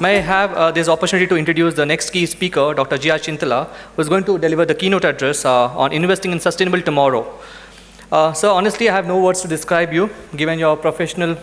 May I have this opportunity to introduce the next key speaker, Dr.G.R.Chintala, who is going to deliver the keynote address on investing in sustainable tomorrow. So honestly, I have no words to describe you, given your professional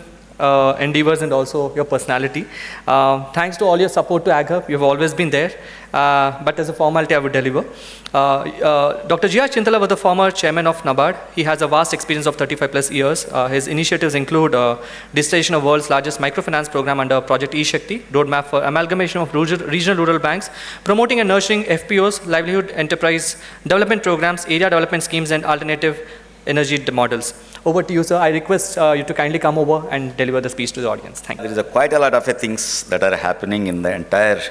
endeavors and also your personality. Thanks to all your support to AgHub. You've always been there. But as a formality, I would deliver. Dr. G.R.Chintala was the former chairman of NABARD. He has a vast experience of 35 plus years. His initiatives include digitization of world's largest microfinance program under Project eShakti, roadmap for amalgamation of regional rural banks, promoting and nurturing FPOs, livelihood enterprise development programs, area development schemes, and alternative energy models. Over to you, sir. I request you to kindly come over and deliver the speech to the audience. Thank you. There is quite a lot of things that are happening in the entire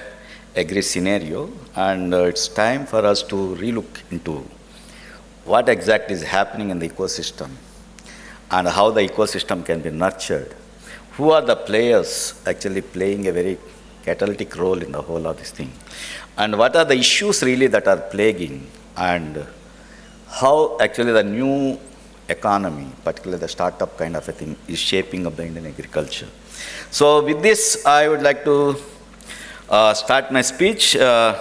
agri scenario, and it's time for us to relook into what exactly is happening in the ecosystem and how the ecosystem can be nurtured. Who are the players actually playing a very catalytic role in the whole of this thing? And what are the issues really that are plaguing, and how actually the new economy, particularly the startup kind of a thing, is shaping up the Indian agriculture. So with this, I would like to start my speech. The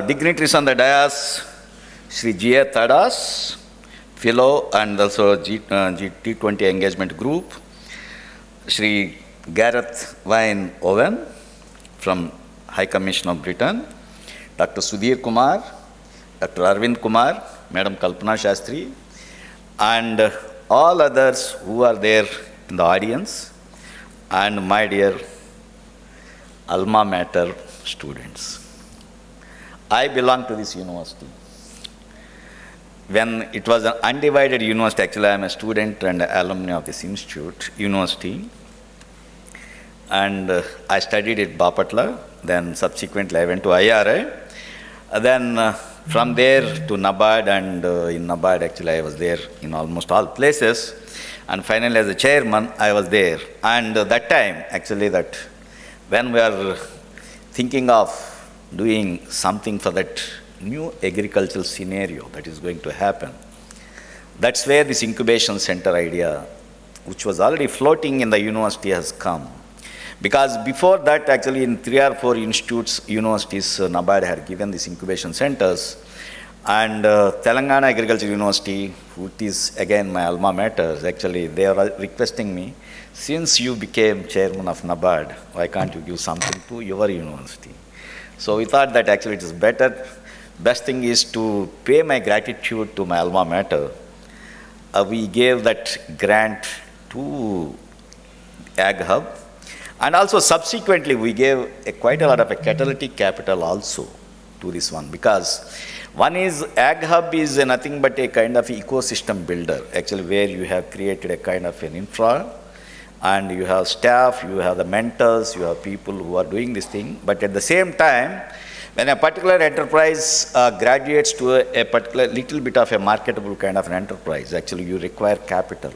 dignitaries on the dais, Shri G.A. Tadas, fellow and also T20 engagement group, Shri Gareth Wine Owen from High Commission of Britain, Dr. Sudhir Kumar, Dr. Arvind Kumar, Madam Kalpana Shastri, and all others who are there in the audience, and my dear alma mater students. I belong to this university. When it was an undivided university, actually I am a student and alumni of this university, and I studied at Bapatla, then subsequently I went to IRI, then from there to NABARD, and in NABARD actually I was there in almost all places, and finally as a chairman I was there. And that time actually, that when we are thinking of doing something for that new agricultural scenario that is going to happen, that's where this incubation center idea, which was already floating in the university, has come. Because before that, actually in 3 or 4 institutes, universities, NABARD had given these incubation centers, and Telangana Agriculture University, which is again my alma mater, actually they are requesting me, since you became chairman of NABARD, why can't you give something to your university? So we thought that actually it is better, best thing is to pay my gratitude to my alma mater. We gave that grant to AgHub. And also subsequently we gave quite a lot of a catalytic capital also to this one, because one is AgHub is nothing but a kind of ecosystem builder, actually, where you have created a kind of an infra, and you have staff, you have the mentors, you have people who are doing this thing. But at the same time, when a particular enterprise graduates to a particular little bit of a marketable kind of an enterprise, actually you require capital.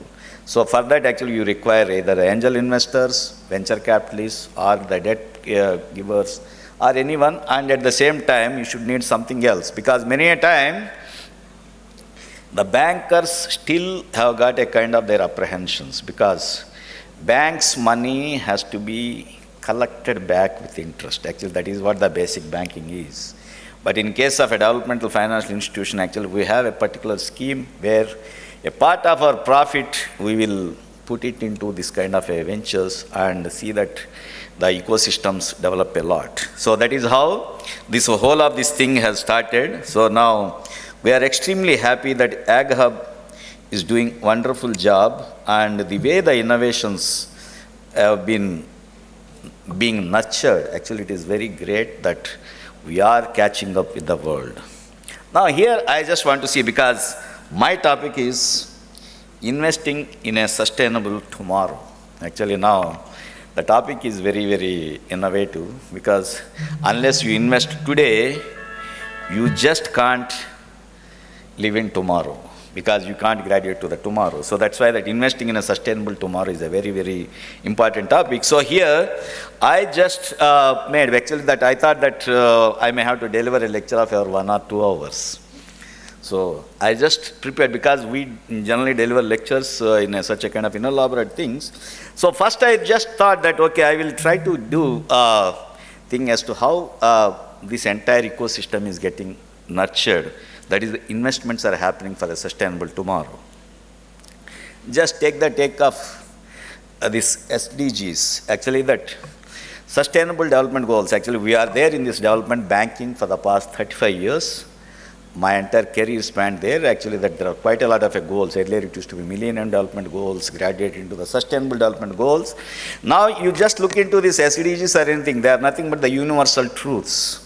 So for that, actually you require either angel investors, venture capitalists, or the debt givers, or anyone, and at the same time you should need something else, because many a time the bankers still have got a kind of their apprehensions, because banks' money has to be collected back with interest. Actually that is what the basic banking is. But in case of a developmental financial institution, actually we have a particular scheme where a part of our profit we will put it into this kind of a ventures and see that the ecosystems develop a lot. So that is how this whole of this thing has started. So now we are extremely happy that AgHub is doing wonderful job, and the way the innovations have been being nurtured, actually it is very great that we are catching up with the world. Now here I just want to see, because my topic is investing in a sustainable tomorrow. Actually now the topic is very, very innovative, because unless you invest today, you just can't live in tomorrow, because you can't graduate to the tomorrow. So that's why that investing in a sustainable tomorrow is a very, very important topic. So here I just made, actually that I thought that I may have to deliver a lecture of 1 or 2 hours. So I just prepared because we generally deliver lectures in such a kind of elaborate things. So first I just thought that, okay, I will try to do a thing as to how this entire ecosystem is getting nurtured. That is, the investments are happening for a sustainable tomorrow. Just take of this SDGs, actually that sustainable development goals. Actually, we are there in this development banking for the past 35 years. My entire career spanned there. Actually, that there are quite a lot of goals. Earlier, it used to be Millennium Development Goals, graduated into the Sustainable Development Goals. Now, you just look into this SDGs or anything, they are nothing but the universal truths.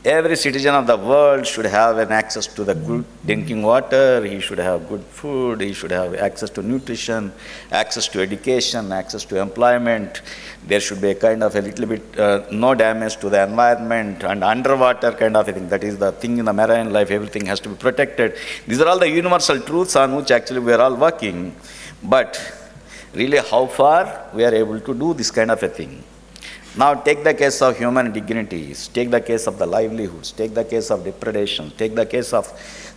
Every citizen of the world should have an access to the good drinking water, he should have good food, he should have access to nutrition, access to education, access to employment. There should be a kind of a little bit no damage to the environment and underwater kind of a thing. That is the thing in the marine life, everything has to be protected. These are all the universal truths on which actually we are all working. But really how far we are able to do this kind of a thing. Now take the case of human dignities, take the case of the livelihoods, take the case of depredation, take the case of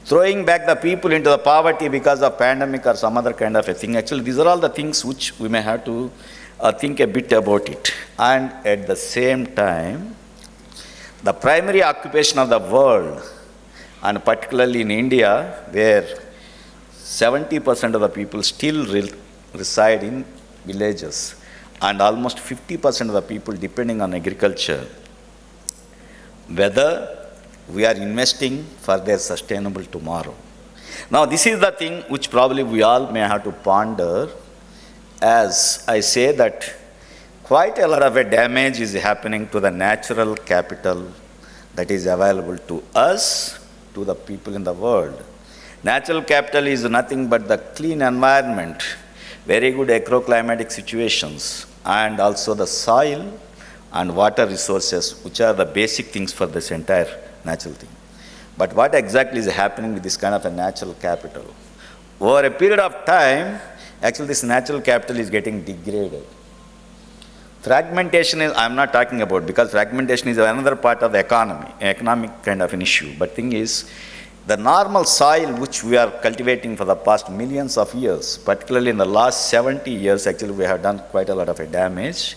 throwing back the people into the poverty because of pandemic or some other kind of a thing. Actually, these are all the things which we may have to think a bit about it. And at the same time, the primary occupation of the world, and particularly in India, where 70% of the people still reside in villages, and almost 50% of the people depending on agriculture, whether we are investing for their sustainable tomorrow. Now, this is the thing which probably we all may have to ponder, as I say that quite a lot of a damage is happening to the natural capital that is available to us, to the people in the world. Natural capital is nothing but the clean environment, very good agroclimatic situations, and also the soil and water resources, which are the basic things for this entire natural thing. But what exactly is happening with this kind of a natural capital? Over a period of time, actually this natural capital is getting degraded. Fragmentation is, I'm not talking about, because fragmentation is another part of the economy, economic kind of an issue. But thing is, the normal soil which we are cultivating for the past millions of years, particularly in the last 70 years, actually we have done quite a lot of a damage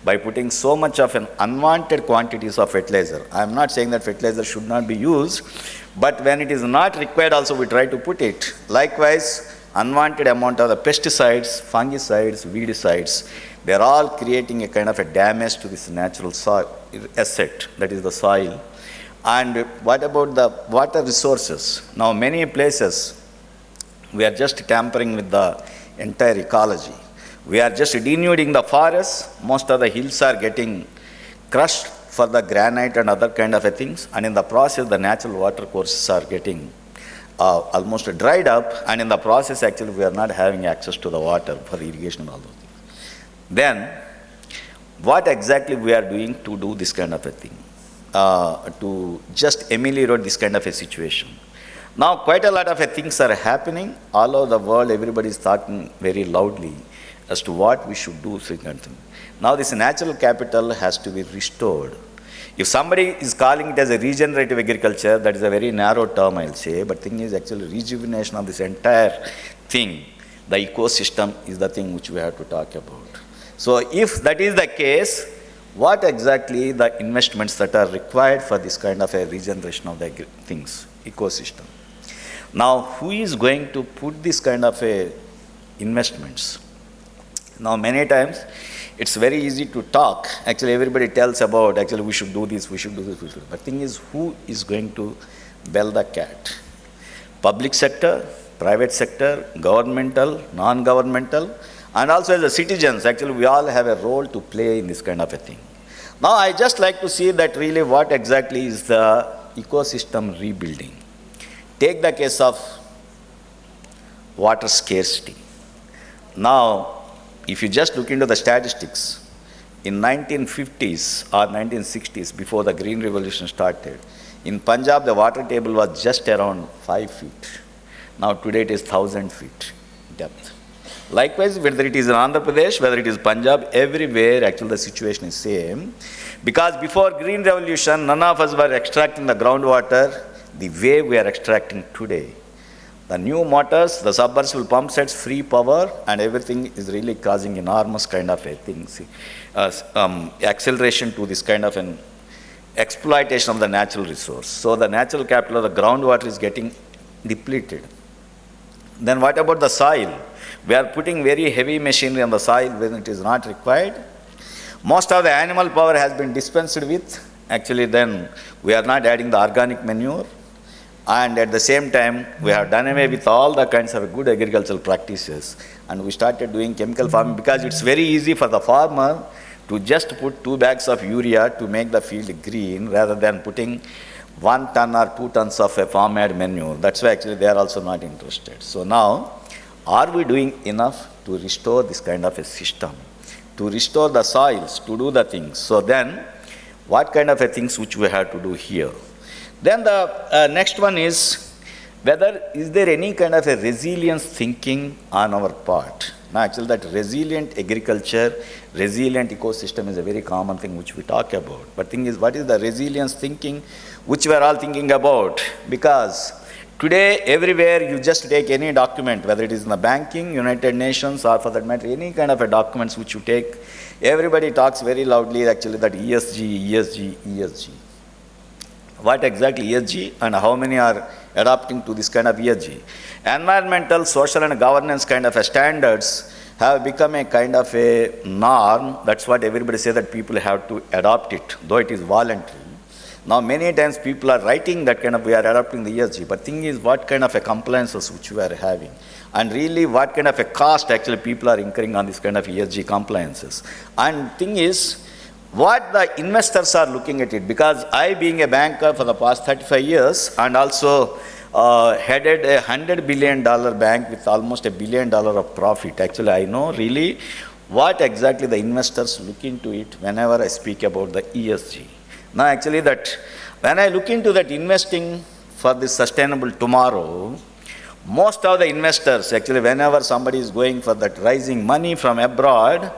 by putting so much of an unwanted quantities of fertilizer. I am not saying that fertilizer should not be used, but when it is not required also we try to put it. Likewise, unwanted amount of the pesticides, fungicides, weedicides, they are all creating a kind of a damage to this natural soil asset, that is the soil. And what about the water resources? Now, many places, we are just tampering with the entire ecology. We are just denuding the forests. Most of the hills are getting crushed for the granite and other kind of things. And in the process, the natural water courses are getting almost dried up. And in the process, actually, we are not having access to the water for irrigation and all those things. Then, what exactly we are doing to do this kind of a thing? To just ameliorate this kind of a situation. Now, quite a lot of things are happening all over the world. Everybody is talking very loudly as to what we should do. Now, this natural capital has to be restored. If somebody is calling it as a regenerative agriculture, that is a very narrow term, I'll say, but thing is actually rejuvenation of this entire thing. The ecosystem is the thing which we have to talk about. So, if that is the case, what exactly the investments that are required for this kind of a regeneration of the things, ecosystem? Now, who is going to put this kind of a investments? Now, many times, it's very easy to talk. Actually, everybody tells about, actually, we should do this, we should do this, we should. But the thing is, who is going to bell the cat? Public sector, private sector, governmental, non-governmental, and also as the citizens, actually we all have a role to play in this kind of a thing. Now I just like to see that really what exactly is the ecosystem rebuilding. Take the case of water scarcity. Now, if you just look into the statistics, in 1950s or 1960s, before the Green Revolution started, in Punjab the water table was just around 5 feet. Now today it is 1,000 feet depth. Likewise, whether it is in Andhra Pradesh, whether it is Punjab, everywhere actually the situation is same. Because before Green Revolution, none of us were extracting the groundwater the way we are extracting today. The new motors, the submersible pump sets free power, and everything is really causing enormous kind of a thing, acceleration to this kind of an exploitation of the natural resource. So the natural capital of the groundwater is getting depleted. Then what about the soil? We are putting very heavy machinery on the soil when it is not required. Most of the animal power has been dispensed with. Actually, then we are not adding the organic manure. And at the same time, we have done away with all the kinds of good agricultural practices. And we started doing chemical farming because it's very easy for the farmer to just put 2 bags of urea to make the field green rather than putting 1 ton or 2 tons of a farm-made manure. That's why actually they are also not interested. So now, are we doing enough to restore this kind of a system, to restore the soils, to do the things? So then, what kind of a things which we have to do here? Then the next one is, whether is there any kind of a resilience thinking on our part? Now actually that resilient agriculture, resilient ecosystem is a very common thing which we talk about. But thing is, what is the resilience thinking which we are all thinking about? Because today everywhere you just take any document, whether it is in the banking, United Nations, or for that matter any kind of a documents which you take, everybody talks very loudly actually that ESG, ESG, ESG. What exactly ESG and how many are adapting to this kind of ESG? Environmental, social and governance kind of a standards have become a kind of a norm. That's what everybody says, that people have to adopt it, though it is voluntary. Now many times people are writing that kind of, we are adopting the ESG, but thing is what kind of a compliances which we are having, and really what kind of a cost actually people are incurring on this kind of ESG compliances. And thing is, what the investors are looking at it, because I being a banker for the past 35 years and also headed a $100 billion bank with almost $1 billion of profit. Actually, I know really what exactly the investors look into it whenever I speak about the ESG. Now actually that when I look into that investing for this sustainable tomorrow, most of the investors actually whenever somebody is going for that raising money from abroad,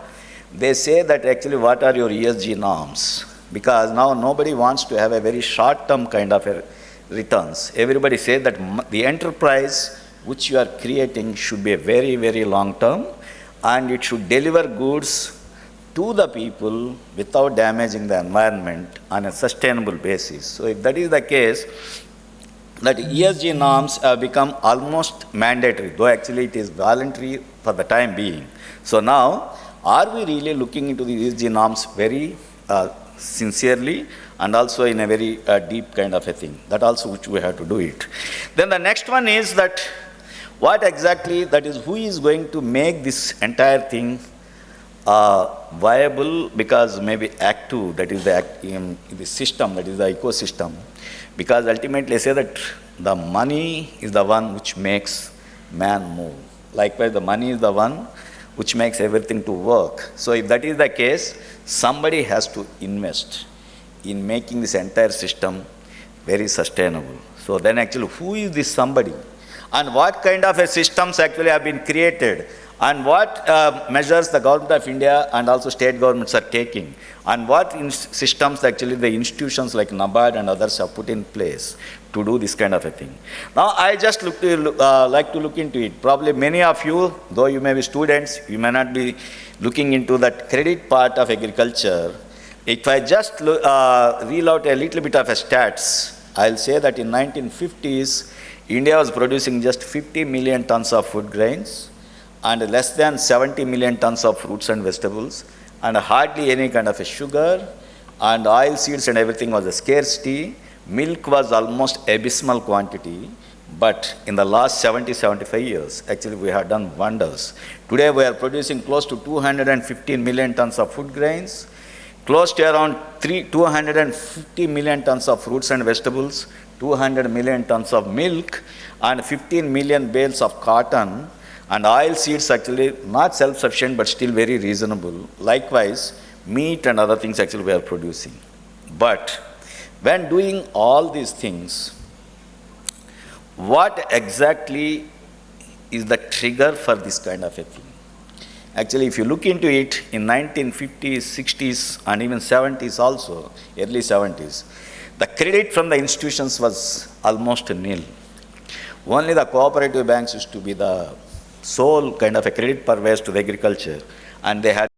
they say that actually what are your ESG norms? Because now nobody wants to have a very short-term kind of a returns. Everybody says that the enterprise which you are creating should be a very, very long-term, and it should deliver goods to the people without damaging the environment on a sustainable basis. So if that is the case, that ESG norms have become almost mandatory, though actually it is voluntary for the time being. So now, are we really looking into the ESG norms very sincerely and also in a very deep kind of a thing? That also which we have to do it. Then the next one is that what exactly, that is who is going to make this entire thing viable, because maybe Act 2, that is the system, that is the ecosystem, because ultimately I say that the money is the one which makes man move. Likewise, the money is the one which makes everything to work. So if that is the case, somebody has to invest in making this entire system very sustainable. So then actually who is this somebody? And what kind of a systems actually have been created? And what measures the government of India and also state governments are taking? And what systems actually the institutions like NABARD and others have put in place to do this kind of a thing? Now I just like to look into it. Probably many of you, though you may be students, you may not be looking into that credit part of agriculture. If I just reel out a little bit of a stats, I'll say that in 1950s, India was producing just 50 million tons of food grains and less than 70 million tons of fruits and vegetables, and hardly any kind of a sugar, and oil seeds and everything was a scarcity. Milk was almost abysmal quantity, but in the last 75 years, actually we have done wonders. Today we are producing close to 215 million tons of food grains, close to around 250 million tons of fruits and vegetables, 200 million tons of milk, and 15 million bales of cotton, and oil seeds actually not self-sufficient but still very reasonable. Likewise, meat and other things actually we are producing. But when doing all these things, what exactly is the trigger for this kind of a thing? Actually, if you look into it, in 1950s, 60s, and even 70s also, early 70s, the credit from the institutions was almost nil. Only the cooperative banks used to be the sole kind of a credit purveyors to the agriculture, and they had